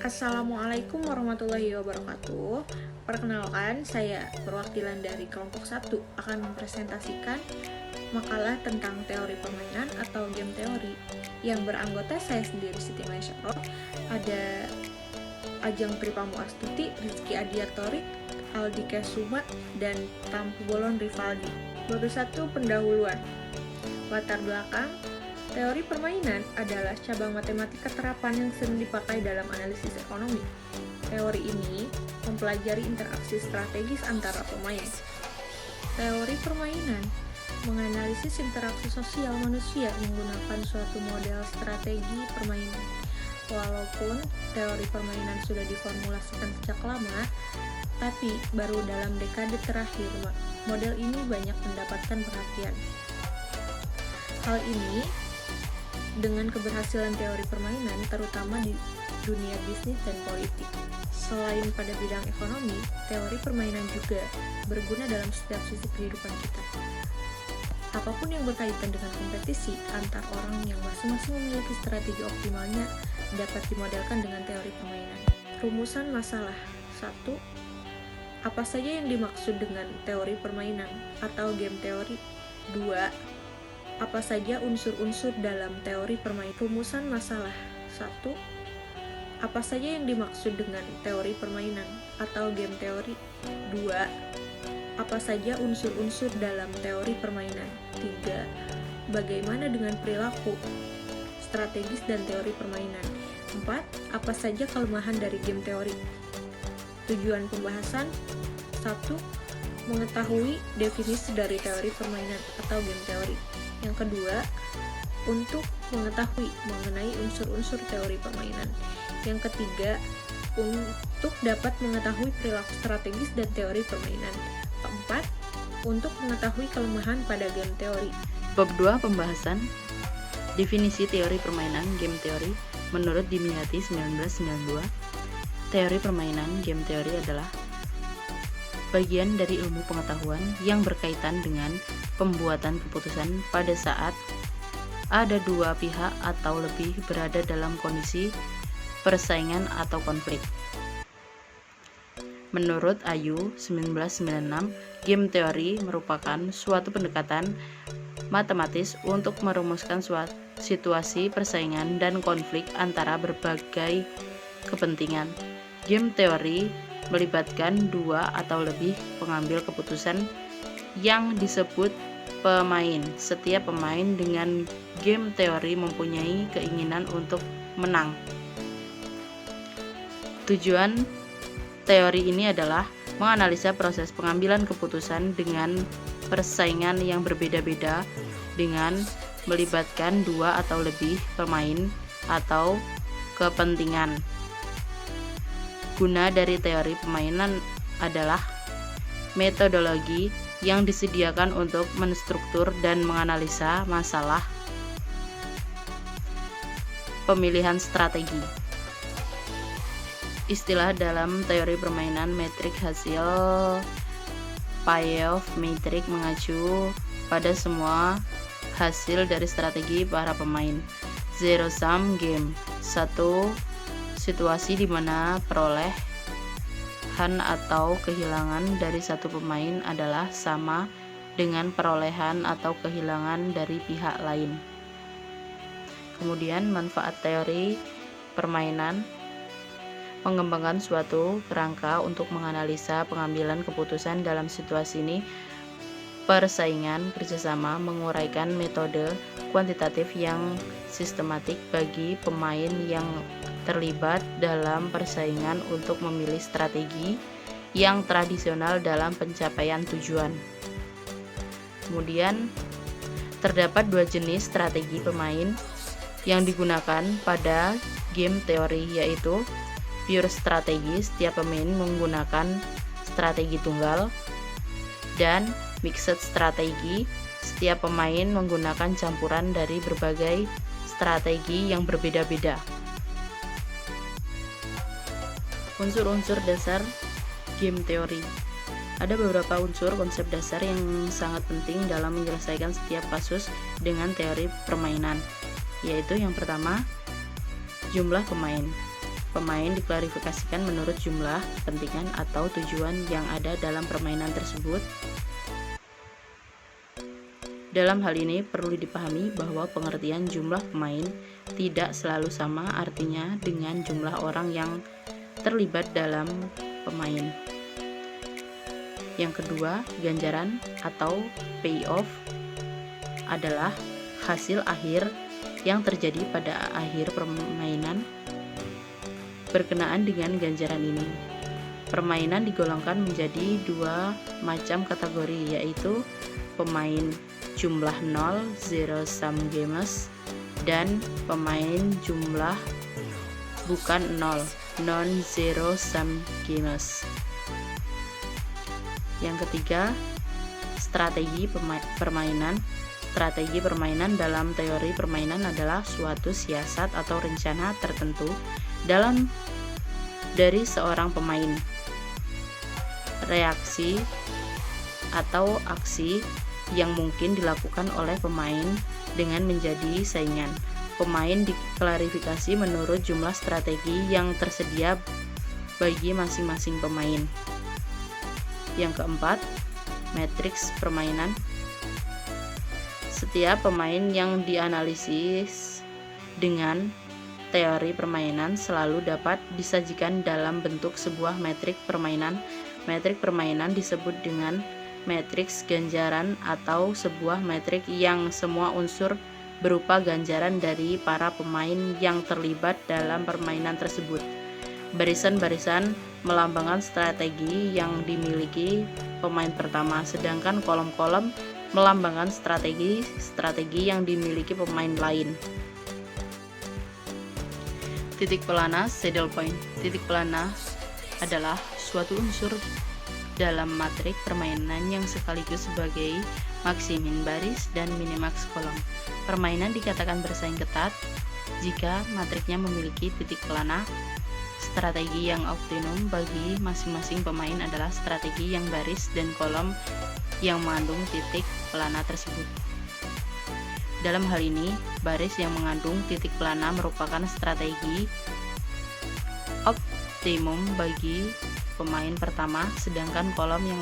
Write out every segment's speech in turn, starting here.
Assalamualaikum warahmatullahi wabarakatuh. Perkenalkan, saya perwakilan dari kelompok 1 akan mempresentasikan makalah tentang teori permainan atau game teori yang beranggota saya sendiri Siti Maisyaro, ada Ajeng Tripamu Astuti, Rizky Adiatorik, Aldi Kesuma, dan Tampu Bolon Rivaldi. Bab 1 pendahuluan. Latar belakang. Teori permainan adalah cabang matematika terapan yang sering dipakai dalam analisis ekonomi. Teori ini mempelajari interaksi strategis antara pemain. Teori permainan menganalisis interaksi sosial manusia menggunakan suatu model strategi permainan. Walaupun teori permainan sudah diformulasikan sejak lama, tapi baru dalam dekade terakhir model ini banyak mendapatkan perhatian. Hal ini dengan keberhasilan teori permainan, terutama di dunia bisnis dan politik. Selain pada bidang ekonomi, teori permainan juga berguna dalam setiap sisi kehidupan kita. Apapun yang berkaitan dengan kompetisi antar orang yang masing-masing memiliki strategi optimalnya dapat dimodelkan dengan teori permainan. Rumusan masalah. 1. Apa saja yang dimaksud dengan teori permainan atau game teori? 2. Apa saja unsur-unsur dalam teori permainan? Rumusan masalah. 1. Apa saja yang dimaksud dengan teori permainan atau game teori? 2. Apa saja unsur-unsur dalam teori permainan? 3. Bagaimana dengan perilaku, strategis dan teori permainan? 4. Apa saja kelemahan dari game teori? Tujuan pembahasan. 1. Mengetahui definisi dari teori permainan atau game teori. Yang kedua, untuk mengetahui mengenai unsur-unsur teori permainan. Yang ketiga, untuk dapat mengetahui perilaku strategis dan teori permainan. Keempat, untuk mengetahui kelemahan pada game teori. Bab 2 pembahasan definisi teori permainan game teori menurut Dimyati 1992. Teori permainan game teori adalah bagian dari ilmu pengetahuan yang berkaitan dengan pembuatan keputusan pada saat ada dua pihak atau lebih berada dalam kondisi persaingan atau konflik. Menurut Ayu 1996, game teori merupakan suatu pendekatan matematis untuk merumuskan suatu situasi persaingan dan konflik antara berbagai kepentingan. Game teori melibatkan dua atau lebih pengambil keputusan yang disebut pemain. Setiap pemain dengan game teori mempunyai keinginan untuk menang. Tujuan teori ini adalah menganalisa proses pengambilan keputusan dengan persaingan yang berbeda-beda dengan melibatkan dua atau lebih pemain atau kepentingan. Guna dari teori permainan adalah metodologi yang disediakan untuk menstruktur dan menganalisa masalah pemilihan strategi. Istilah dalam teori permainan metrik hasil payoff metrik mengacu pada semua hasil dari strategi para pemain. Zero sum game. 1. Situasi di mana perolehan atau kehilangan dari satu pemain adalah sama dengan perolehan atau kehilangan dari pihak lain. Kemudian manfaat teori permainan mengembangkan suatu kerangka untuk menganalisa pengambilan keputusan dalam situasi ini, persaingan, kerjasama, menguraikan metode kuantitatif yang sistematik bagi pemain yang terlibat dalam persaingan untuk memilih strategi yang tradisional dalam pencapaian tujuan. Kemudian terdapat dua jenis strategi pemain yang digunakan pada game teori, yaitu pure strategi, setiap pemain menggunakan strategi tunggal, dan mixed strategi, setiap pemain menggunakan campuran dari berbagai strategi yang berbeda-beda. Unsur-unsur dasar game teori. Ada beberapa unsur konsep dasar yang sangat penting dalam menyelesaikan setiap kasus dengan teori permainan, yaitu yang pertama, jumlah pemain. Pemain diklarifikasikan menurut jumlah, kepentingan, atau tujuan yang ada dalam permainan tersebut. Dalam hal ini perlu dipahami bahwa pengertian jumlah pemain tidak selalu sama artinya dengan jumlah orang yang terlibat dalam pemain. Yang kedua, ganjaran atau payoff adalah hasil akhir yang terjadi pada akhir permainan berkenaan dengan ganjaran ini. Permainan digolongkan menjadi dua macam kategori, yaitu pemain jumlah 0 zero sum games dan pemain jumlah bukan 0 non zero sum games. Yang ketiga, strategi permainan. Strategi permainan dalam teori permainan adalah suatu siasat atau rencana tertentu dari seorang pemain, reaksi atau aksi yang mungkin dilakukan oleh pemain dengan menjadi saingan. Pemain diklarifikasi menurut jumlah strategi yang tersedia bagi masing-masing pemain. Yang keempat, matriks permainan. Setiap pemain yang dianalisis dengan teori permainan selalu dapat disajikan dalam bentuk sebuah metrik permainan. Metrik permainan disebut dengan matriks ganjaran atau sebuah metrik yang semua unsur berupa ganjaran dari para pemain yang terlibat dalam permainan tersebut. Barisan-barisan melambangkan strategi yang dimiliki pemain pertama, sedangkan kolom-kolom melambangkan strategi yang dimiliki pemain lain. Titik pelana saddle point. Titik pelana adalah suatu unsur dalam matrik permainan yang sekaligus sebagai maksimin baris dan minimaks kolom. Permainan dikatakan bersaing ketat jika matriknya memiliki titik pelana. Strategi yang optimum bagi masing-masing pemain adalah strategi yang baris dan kolom yang mengandung titik pelana tersebut. Dalam hal ini, baris yang mengandung titik pelana merupakan strategi optimum bagi pemain pertama, sedangkan kolom yang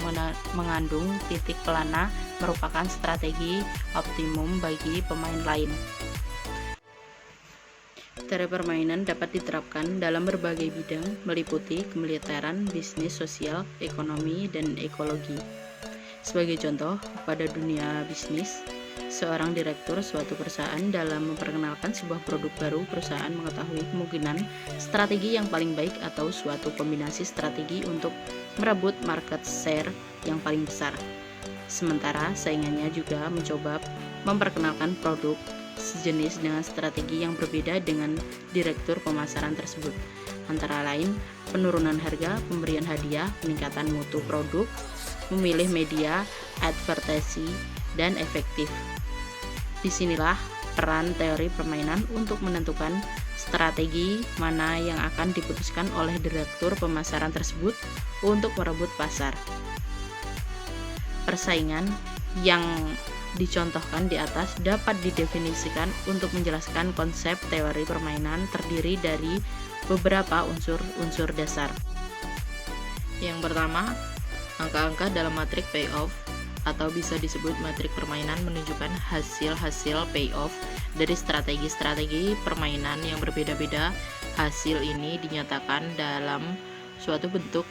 mengandung titik pelana merupakan strategi optimum bagi pemain lain. Teori permainan dapat diterapkan dalam berbagai bidang, meliputi kemiliteran, bisnis, sosial, ekonomi, dan ekologi. Sebagai contoh, pada dunia bisnis, seorang direktur suatu perusahaan dalam memperkenalkan sebuah produk baru, perusahaan mengetahui kemungkinan strategi yang paling baik atau suatu kombinasi strategi untuk merebut market share yang paling besar. Sementara saingannya juga mencoba memperkenalkan produk sejenis dengan strategi yang berbeda dengan direktur pemasaran tersebut. Antara lain, penurunan harga, pemberian hadiah, peningkatan mutu produk, memilih media, advertising, dan efektif. Disinilah peran teori permainan untuk menentukan strategi mana yang akan diputuskan oleh direktur pemasaran tersebut untuk merebut pasar. Persaingan yang dicontohkan di atas dapat didefinisikan untuk menjelaskan konsep teori permainan terdiri dari beberapa unsur dasar. Yang pertama, angka-angka dalam matrik payoff atau bisa disebut matrik permainan menunjukkan hasil-hasil payoff dari strategi-strategi permainan yang berbeda-beda. Hasil ini dinyatakan dalam suatu bentuk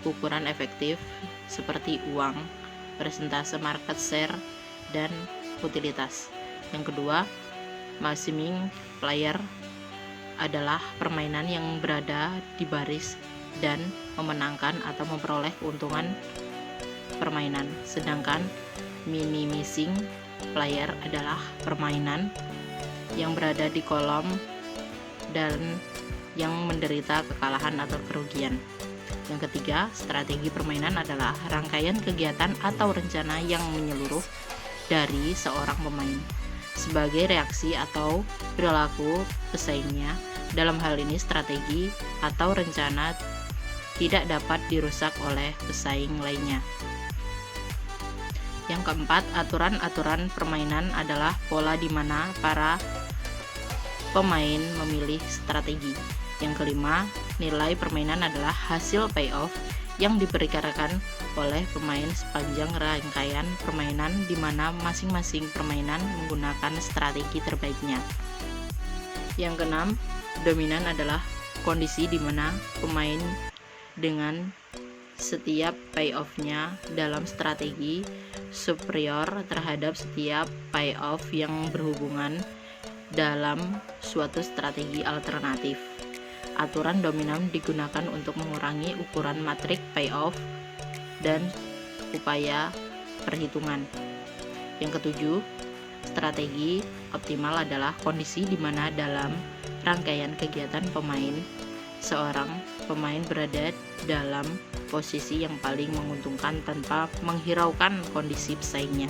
ukuran efektif seperti uang, persentase market share, dan utilitas. Yang kedua, maximum player adalah permainan yang berada di baris dan memenangkan atau memperoleh keuntungan permainan, sedangkan minimizing player adalah permainan yang berada di kolom dan yang menderita kekalahan atau kerugian. Yang ketiga, strategi permainan adalah rangkaian kegiatan atau rencana yang menyeluruh dari seorang pemain sebagai reaksi atau perilaku pesaingnya. Dalam hal ini, strategi atau rencana tidak dapat dirusak oleh pesaing lainnya. Yang keempat, aturan-aturan permainan adalah pola di mana para pemain memilih strategi. Yang kelima, nilai permainan adalah hasil payoff yang diperkirakan oleh pemain sepanjang rangkaian permainan di mana masing-masing permainan menggunakan strategi terbaiknya. Yang keenam, dominan adalah kondisi di mana pemain dengan setiap payoff-nya dalam strategi superior terhadap setiap payoff yang berhubungan dalam suatu strategi alternatif. Aturan dominan digunakan untuk mengurangi ukuran matrik payoff dan upaya perhitungan. Yang ketujuh, strategi optimal adalah kondisi di mana dalam rangkaian kegiatan pemain, seorang pemain berada dalam posisi yang paling menguntungkan tanpa menghiraukan kondisi pesaingnya.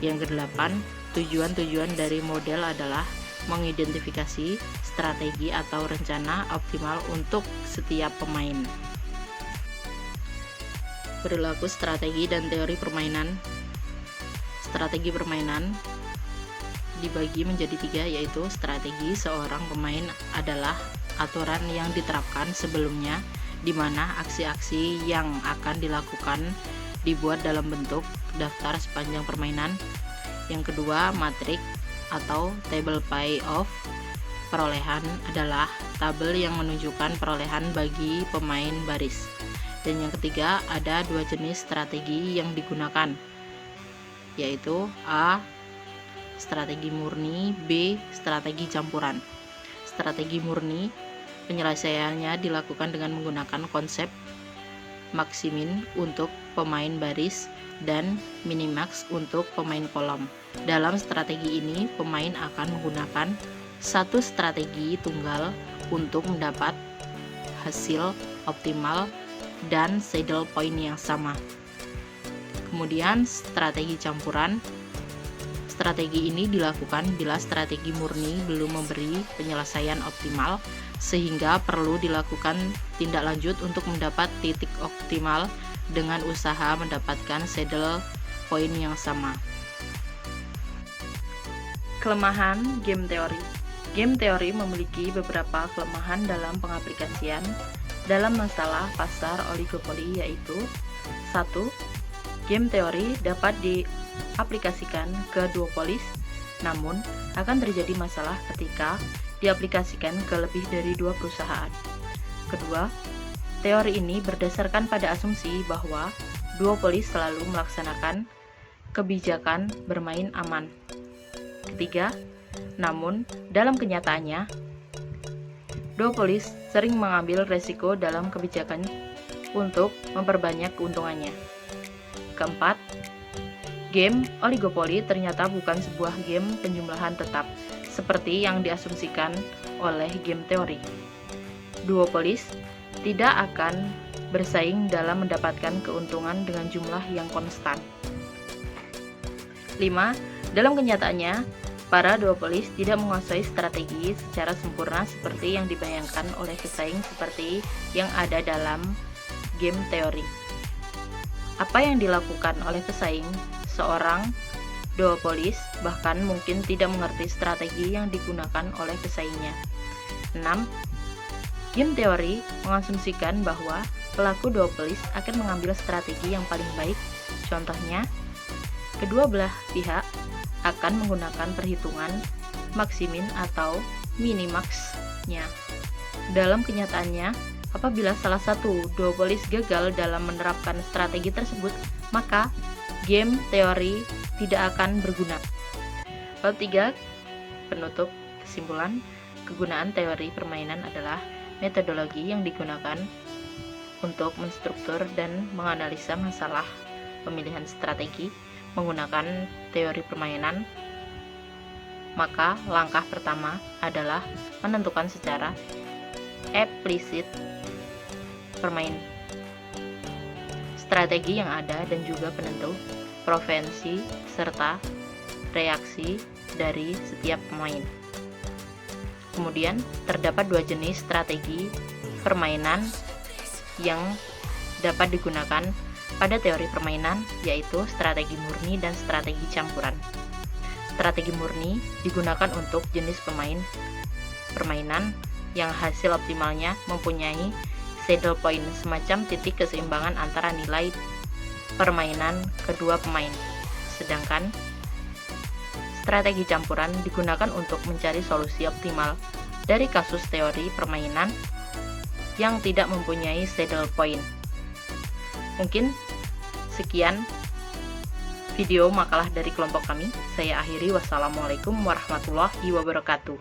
Yang kedelapan, tujuan-tujuan dari model adalah mengidentifikasi strategi atau rencana optimal untuk setiap pemain. Perilaku strategi dan teori permainan. Strategi permainan dibagi menjadi tiga, yaitu strategi seorang pemain adalah aturan yang diterapkan sebelumnya, di mana aksi-aksi yang akan dilakukan dibuat dalam bentuk daftar sepanjang permainan. Yang kedua, matrik atau table payoff. Perolehan adalah tabel yang menunjukkan perolehan bagi pemain baris. Dan yang ketiga, ada dua jenis strategi yang digunakan, yaitu A. strategi murni, B. strategi campuran. Strategi murni penyelesaiannya dilakukan dengan menggunakan konsep maksimin untuk pemain baris dan minimax untuk pemain kolom. Dalam strategi ini, pemain akan menggunakan satu strategi tunggal untuk mendapat hasil optimal dan saddle point yang sama. Kemudian strategi campuran. Strategi ini dilakukan bila strategi murni belum memberi penyelesaian optimal, sehingga perlu dilakukan tindak lanjut untuk mendapat titik optimal dengan usaha mendapatkan saddle point yang sama. Kelemahan game teori. Game teori memiliki beberapa kelemahan dalam pengaplikasian dalam masalah pasar oligopoli, yaitu 1. Game teori dapat diaplikasikan ke duopolis, namun akan terjadi masalah ketika diaplikasikan ke lebih dari dua perusahaan. Kedua, teori ini berdasarkan pada asumsi bahwa duopolis selalu melaksanakan kebijakan bermain aman. Ketiga, namun dalam kenyataannya, duopolis sering mengambil resiko dalam kebijakan untuk memperbanyak keuntungannya. Keempat, game oligopoli ternyata bukan sebuah game penjumlahan tetap, seperti yang diasumsikan oleh game teori. Duopolis tidak akan bersaing dalam mendapatkan keuntungan dengan jumlah yang konstan. 5. Dalam kenyataannya, para duopolis tidak menguasai strategi secara sempurna seperti yang dibayangkan oleh pesaing seperti yang ada dalam game teori. Apa yang dilakukan oleh pesaing seorang duopolis bahkan mungkin tidak mengerti strategi yang digunakan oleh pesaingnya. 6. Game teori mengasumsikan bahwa pelaku duopolis akan mengambil strategi yang paling baik. Contohnya, kedua belah pihak akan menggunakan perhitungan maksimin atau minimax-nya. Dalam kenyataannya, apabila salah satu duopolis gagal dalam menerapkan strategi tersebut, maka game teori tidak akan berguna. Bab 3, penutup kesimpulan. Kegunaan teori permainan adalah metodologi yang digunakan untuk menstruktur dan menganalisa masalah pemilihan strategi menggunakan teori permainan. Maka langkah pertama adalah menentukan secara eksplisit strategi yang ada dan juga penentu preferensi serta reaksi dari setiap pemain. Kemudian terdapat dua jenis strategi permainan yang dapat digunakan pada teori permainan, yaitu strategi murni dan strategi campuran. Strategi murni digunakan untuk jenis permainan yang hasil optimalnya mempunyai saddle point, semacam titik keseimbangan antara nilai permainan kedua pemain. Sedangkan strategi campuran digunakan untuk mencari solusi optimal dari kasus teori permainan yang tidak mempunyai saddle point. Mungkin sekian video makalah dari kelompok kami. Saya akhiri. Wassalamualaikum warahmatullahi wabarakatuh.